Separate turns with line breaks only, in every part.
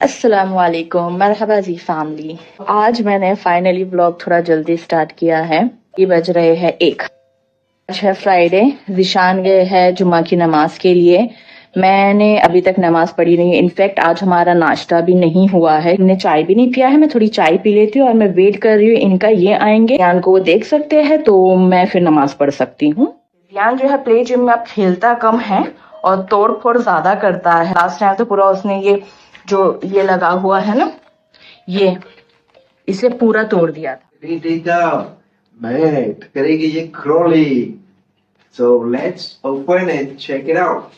अस्सलामुअलैकुम, मरहबा जी फैमिली। आज मैंने फाइनली व्लॉग थोड़ा जल्दी स्टार्ट किया है। ये बज रहे हैं 1। आज है फ्राइडे। ज़िशान गए हैं जुम्मा की नमाज के लिए। मैंने अभी तक नमाज पढ़ी नहीं है। इनफैक्ट आज हमारा नाश्ता भी नहीं हुआ है। हमने चाय भी नहीं पिया है। मैं थोड़ी चाय पी लेती हूँ और मैं वेट कर रही हूँ इनका। ये आएंगे, ज़ियान को वो देख सकते हैं तो मैं फिर नमाज पढ़ सकती हूँ। ज़ियान जो है प्ले जिम में अब खेलता कम है और तोड़ फोड़ ज्यादा करता है। लास्ट टाइम तो पूरा उसने ये लगा हुआ है ना, ये इसे पूरा तोड़ दिया था।
Rita, Matt, करेगी ये crawling. So let's open it, check it out.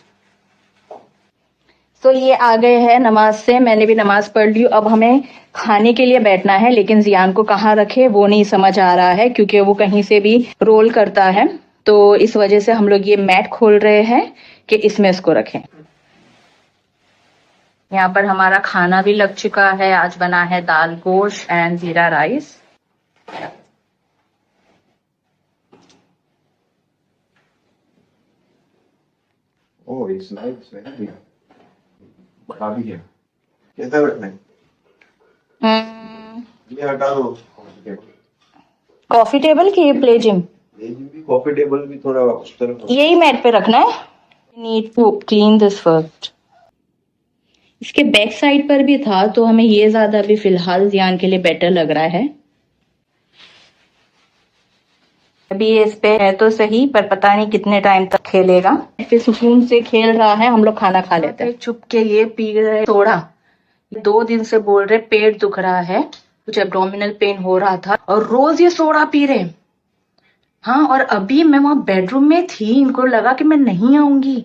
तो ये आ गए हैं नमाज से। मैंने भी नमाज पढ़ ली। अब हमें खाने के लिए बैठना है, लेकिन ज़ियान को कहाँ रखे वो नहीं समझ आ रहा है क्योंकि वो कहीं से भी रोल करता है। तो इस वजह से हम लोग ये मैट खोल रहे हैं कि इसमें इसको रखें। यहाँ पर हमारा खाना भी लग चुका है। आज बना है दाल गोश्त एंड जीरा rice.
Oh, it's nice, very good. बता भी है। कैसा रखना है? ये हटा दो।
कॉफी टेबल की ये प्ले जिम,
ये भी कॉफी टेबल भी थोड़ा उस तरफ।
यही मैट पे रखना है। Need to clean this first. इसके बैक साइड पर भी था तो हमें ये ज्यादा भी फिलहाल ज़ियान के लिए बेटर लग रहा है। अभी ये इस पे है तो सही, पर पता नहीं कितने टाइम तक खेलेगा। फिर सुकून से खेल रहा है। हम लोग खाना खा लेते हैं। चुप के ये पी रहे सोडा। 2 दिन से बोल रहे पेट दुख रहा है, कुछ एब्डोमिनल पेन हो रहा था और रोज ये सोडा पी रहे। हाँ, और अभी मैं वहां बेडरूम में थी, इनको लगा कि मैं नहीं आऊंगी,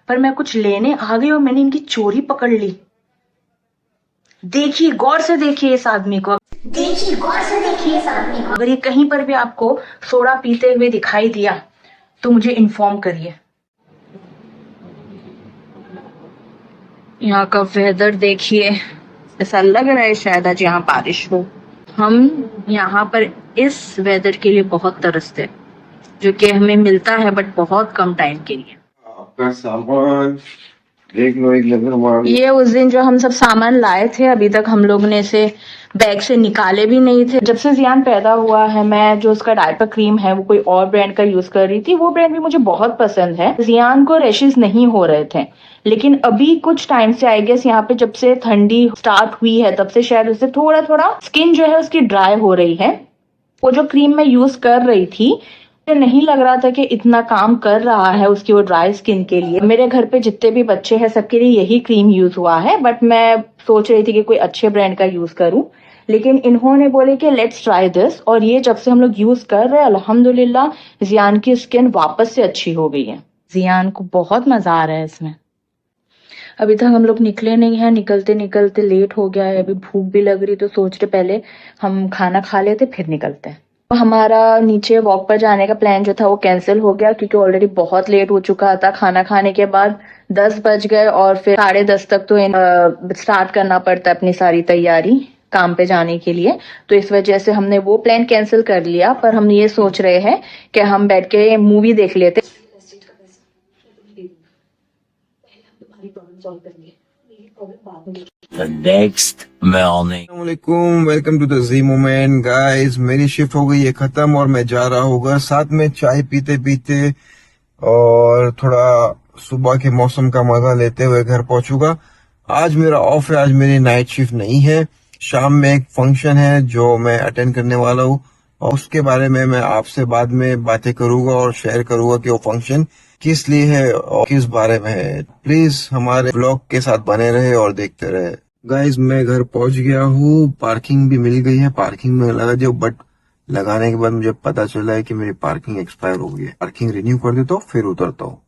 पर मैं कुछ लेने आ गई और मैंने इनकी चोरी पकड़ ली। देखिए, गौर से देखिए इस आदमी को। अगर ये कहीं पर भी आपको सोडा पीते हुए दिखाई दिया तो मुझे इन्फॉर्म करिए। यहाँ का वेदर देखिए, ऐसा लग रहा है शायद आज यहाँ बारिश हो। हम यहाँ पर इस वेदर के लिए बहुत तरसते, जो कि हमें मिलता है बट बहुत कम टाइम के लिए।
आपका सामान देख लो, एक नजर मार।
ये उस दिन जो हम सब सामान लाए थे, अभी तक हम लोग ने इसे बैग से निकाले भी नहीं थे। जब से ज़ियान पैदा हुआ है, मैं जो उसका डायपर क्रीम है वो कोई और ब्रांड का यूज कर रही थी। वो ब्रांड भी मुझे बहुत पसंद है। ज़ियान को रैशेस नहीं हो रहे थे, लेकिन अभी कुछ टाइम से आई गेस यहाँ पे जब से ठंडी स्टार्ट हुई है तब से शायद उससे थोड़ा थोड़ा स्किन जो है उसकी ड्राई हो रही है। वो जो क्रीम मैं यूज कर रही थी मुझे नहीं लग रहा था कि इतना काम कर रहा है उसकी वो ड्राई स्किन के लिए। मेरे घर पे जितने भी बच्चे हैं सबके लिए यही क्रीम यूज हुआ है, बट मैं सोच रही थी कि कोई अच्छे ब्रांड का यूज करूं, लेकिन इन्होंने बोले कि लेट्स ट्राई दिस। और ये जब से हम लोग यूज कर रहे हैं अल्हम्दुलिल्लाह ज़ियान की स्किन वापस से अच्छी हो गई है। ज़ियान को बहुत मजा आ रहा है इसमें। अभी तक हम लोग निकले नहीं है, निकलते निकलते लेट हो गया है। अभी भूख भी लग रही तो सोच रहे पहले हम खाना खा लेते फिर निकलते हैं। हमारा नीचे वॉक पर जाने का प्लान जो था वो कैंसिल हो गया क्योंकि ऑलरेडी बहुत लेट हो चुका था। खाना खाने के बाद 10 बज गए और फिर 10:30 तक तो स्टार्ट करना पड़ता है अपनी सारी तैयारी काम पे जाने के लिए। तो इस वजह से हमने वो प्लान कैंसिल कर लिया, पर हम ये सोच रहे हैं कि हम बैठ के मूवी देख लेते।
The next morning.
अस्सलामुअलैकुम, welcome to the G moment guys. मेरी शिफ्ट हो गई है खत्म और मैं जा रहा हूँ साथ में चाय पीते पीते और थोड़ा सुबह के मौसम का मजा लेते हुए घर पहुंचूंगा। आज मेरा ऑफ है, आज मेरी नाइट शिफ्ट नहीं है। शाम में एक फंक्शन है जो मैं अटेंड करने वाला हूँ और उसके बारे में मैं आपसे बाद में बातें करूंगा और शेयर करूंगा कि वो फंक्शन किस लिए है और किस बारे में है। प्लीज हमारे ब्लॉग के साथ बने रहे और देखते रहे। गाइज मैं घर पहुंच गया हूँ, पार्किंग भी मिल गई है, पार्किंग में लगा दिया, बट लगाने के बाद मुझे पता चला है कि मेरी पार्किंग एक्सपायर हो गई है। पार्किंग रिन्यू कर देता हूँ फिर उतरता हूँ।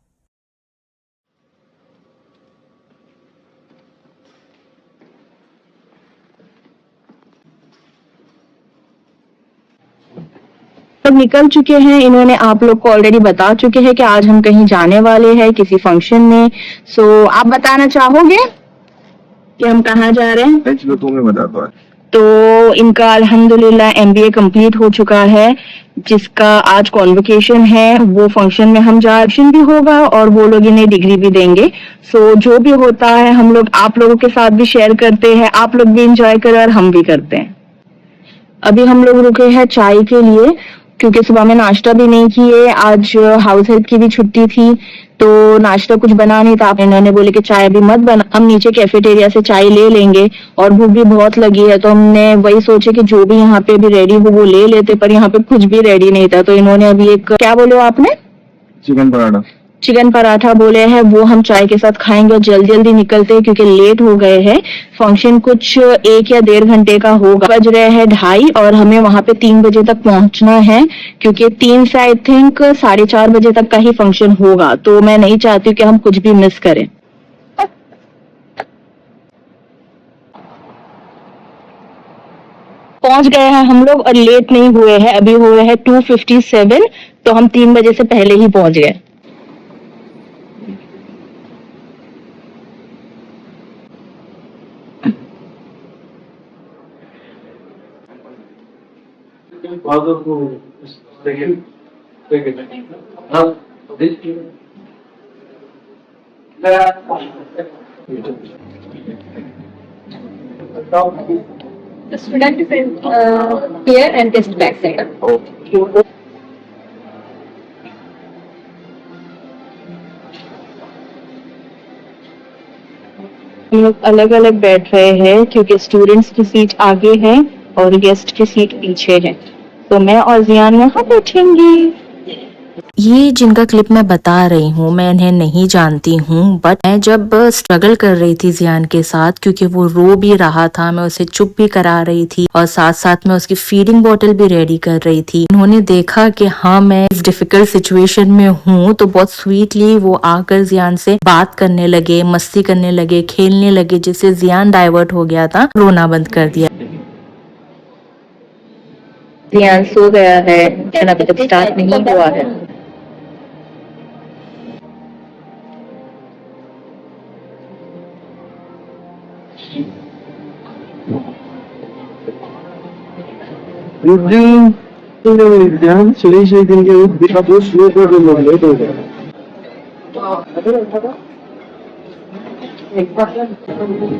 तो निकल चुके हैं। इन्होंने आप लोग को ऑलरेडी बता चुके हैं कि आज हम कहीं जाने वाले हैं किसी फंक्शन में। सो आप बताना चाहोगे कि हम कहाँ जा रहे हैं?
चलो तुम्हें बता दो।
तो इनका अल्हम्दुलिल्लाह MBA कंप्लीट हो चुका है, जिसका आज कॉन्वोकेशन है। वो फंक्शन में हम फंक्शन भी होगा और वो लोग इन्हें डिग्री भी देंगे। सो जो भी होता है हम लोग आप लोगों के साथ भी शेयर करते हैं, आप लोग भी इंजॉय करें और हम भी करते हैं। अभी हम लोग रुके हैं चाय के लिए, क्योंकि सुबह में नाश्ता भी नहीं किए। आज हाउस हेल्प की भी छुट्टी थी, तो नाश्ता कुछ बना नहीं था। इन्होंने बोले कि चाय अभी मत बना, हम नीचे कैफेटेरिया से चाय ले लेंगे और भूख भी बहुत लगी है। तो हमने वही सोचे कि जो भी यहाँ पे भी रेडी हो वो ले लेते, पर यहाँ पे कुछ भी रेडी नहीं था। तो इन्होंने अभी एक क्या बोले आपने, चिकन पराठा बोले हैं, वो हम चाय के साथ खाएंगे और जल्दी जल्दी निकलते हैं क्योंकि लेट हो गए हैं। फंक्शन कुछ 1 या 1.5 घंटे का होगा। बज रहे हैं 2:30 और हमें वहां पे 3 बजे तक पहुंचना है, क्योंकि 3 से आई थिंक 4:30 बजे तक का ही फंक्शन होगा। तो मैं नहीं चाहती कि हम कुछ भी मिस करें। पहुंच गए हैं हम लोग और लेट नहीं हुए हैं। अभी हुए हैं 2:57, तो हम 3 बजे से पहले ही पहुंच गए।
The student is here and guest backside.
हम लोग अलग अलग बैठ रहे हैं क्योंकि स्टूडेंट्स की सीट आगे है और गेस्ट की सीट पीछे है। तो मैं और जियान यहाँ बैठेंगी।
ये जिनका क्लिप मैं बता रही हूँ, मैं इन्हें नहीं जानती हूँ, बट मैं जब स्ट्रगल कर रही थी जियान के साथ, क्योंकि वो रो भी रहा था, मैं उसे चुप भी करा रही थी और साथ साथ में उसकी फीडिंग बोतल भी रेडी कर रही थी। उन्होंने देखा कि हाँ मैं इस डिफिकल्ट सिचुएशन में हूँ, तो बहुत स्वीटली वो आकर जियान से बात करने लगे, मस्ती करने लगे, खेलने लगे, जिससे जियान डाइवर्ट हो गया था, रोना बंद कर दिया।
जियान सो गया है, अभी तक स्टार्ट नहीं हुआ है।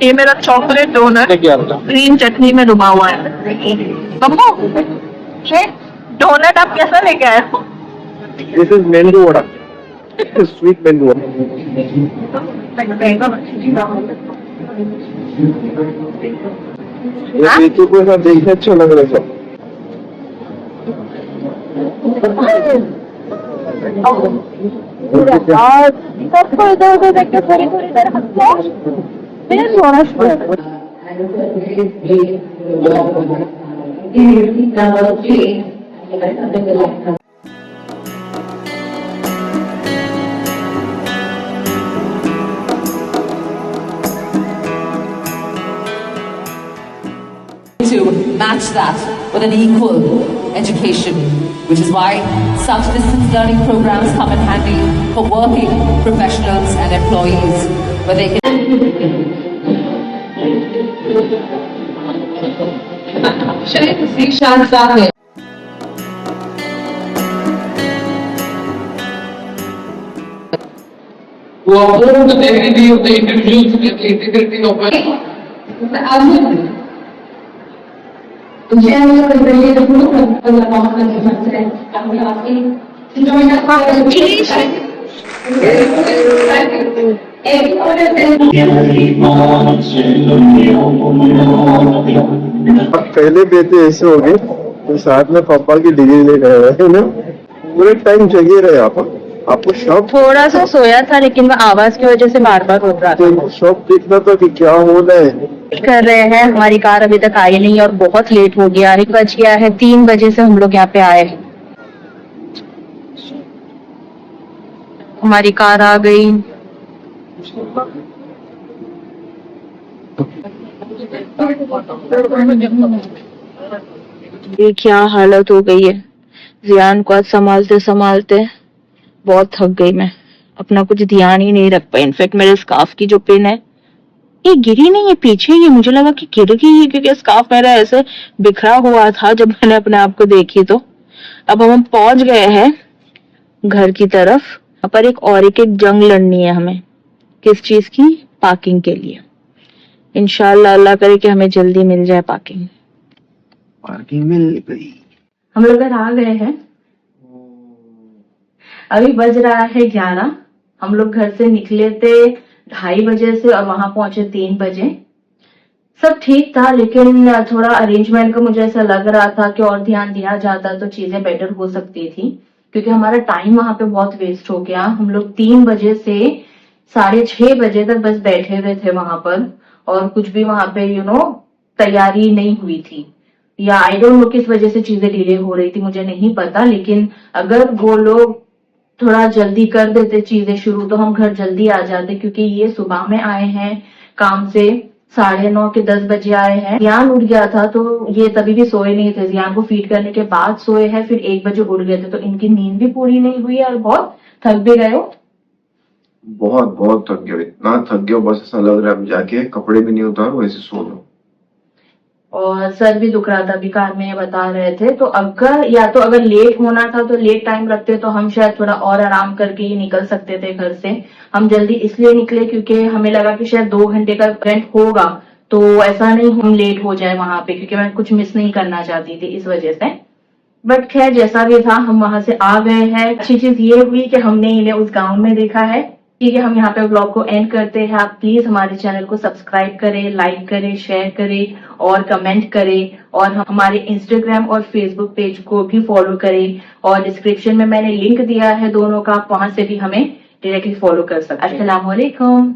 ये मेरा चॉकलेट डोनट ग्रीन चटनी में डुबा हुआ है। बब्बू डोनट आप कैसा लेके आए हो?
This is mango vada. Sweet mango vada. ये नीतू को ऐसा देखने अच्छा लग रहा है।
सबको इधर उधर देख के थोड़ी थोड़ी देर हंसो, फिर रोना शुरू।
To match that with an equal education, which is why such distance learning programs come in handy for working professionals and employees, where they can
to uphold the dignity of the individuals and the integrity of it.
पहले बेटे ऐसे हो गए तो साथ में पापा की डिग्री लेकर आए है ना, पूरे टाइम जगे रहे आपको शौक
थोड़ा सा सोया था, लेकिन वो आवाज की वजह से बार बार उठ रहा था।
शौक दिखना था कि क्या हो रहा है।
कर रहे हैं, हमारी कार अभी तक आई नहीं और बहुत लेट हो गया। 1 बज गया है, 3 बजे से हम लोग यहाँ पे आए हैं। हमारी कार आ गई। ये क्या हालत हो गई है, जियान को आज संभालते संभालते बहुत थक गई मैं। अपना कुछ ध्यान ही नहीं रख पाई। इनफैक्ट मेरे स्कार्फ की जो पिन है ये गिरी नहीं, ये पीछे ही है। मुझे लगा कि गिर गई है क्योंकि स्कार्फ मेरा ऐसे बिखरा हुआ था जब मैंने अपने आप को देखी। तो अब हम पहुंच गए हैं घर की तरफ। यहाँ पर एक जंग लड़नी है हमें। किस चीज की? पार्किंग के लिए। इंशाल्लाह अल्लाह करे कि हमें जल्दी मिल जाए पार्किंग।
पार्किंग मिल गई।
हम लोग घर आ गए हैं। अभी बज रहा है 11। हम लोग घर से निकले थे 2:30 बजे से और वहां पहुंचे 3 बजे। सब ठीक था, लेकिन थोड़ा अरेंजमेंट का मुझे ऐसा लग रहा था कि और ध्यान दिया जाता तो चीजें बेटर हो सकती थी, क्योंकि हमारा टाइम वहां पे बहुत वेस्ट हो गया। हम लोग 3 बजे से 6:30 बजे तक बस बैठे हुए थे वहां पर, और कुछ भी वहां पे तैयारी नहीं हुई थी, या आई डोंट नो किस वजह से चीजें डिले हो रही थी, मुझे नहीं पता। लेकिन अगर वो लोग थोड़ा जल्दी कर देते चीजें शुरू तो हम घर जल्दी आ जाते, क्योंकि ये सुबह में आए हैं काम से, 9:30 के 10 बजे आए हैं। जियान उठ गया था तो ये तभी भी सोए नहीं थे। जियान को फीड करने के बाद सोए हैं, फिर 1 बजे उठ गए थे, तो इनकी नींद भी पूरी नहीं हुई और बहुत थक भी गए हो।
बहुत बहुत थक गया, इतना थक गया बस ऐसा लग रहा है अब जाके कपड़े भी नहीं उतारो, वैसे सो लो।
और सर भी दुख रहा था, अभी कार में बता रहे थे। तो अगर लेट होना था तो लेट टाइम रखते तो हम शायद थोड़ा और आराम करके ही निकल सकते थे घर से। हम जल्दी इसलिए निकले क्योंकि हमें लगा कि शायद 2 घंटे का इवेंट होगा, तो ऐसा नहीं हम लेट हो जाए वहां पे, क्योंकि मैं कुछ मिस नहीं करना चाहती थी इस वजह से। बट खैर जैसा भी था, हम वहां से आ गए हैं। अच्छी चीज ये हुई कि हमने इन्हें उस गांव में देखा है। ठीक है, हम यहाँ पे व्लॉग को एंड करते हैं। आप प्लीज हमारे चैनल को सब्सक्राइब करें, लाइक करें, शेयर करें और कमेंट करें, और हमारे इंस्टाग्राम और फेसबुक पेज को भी फॉलो करें। और डिस्क्रिप्शन में मैंने लिंक दिया है दोनों का, आप वहां से भी हमें डायरेक्टली फॉलो कर सकते हैं। अस्सलाम वालेकुम।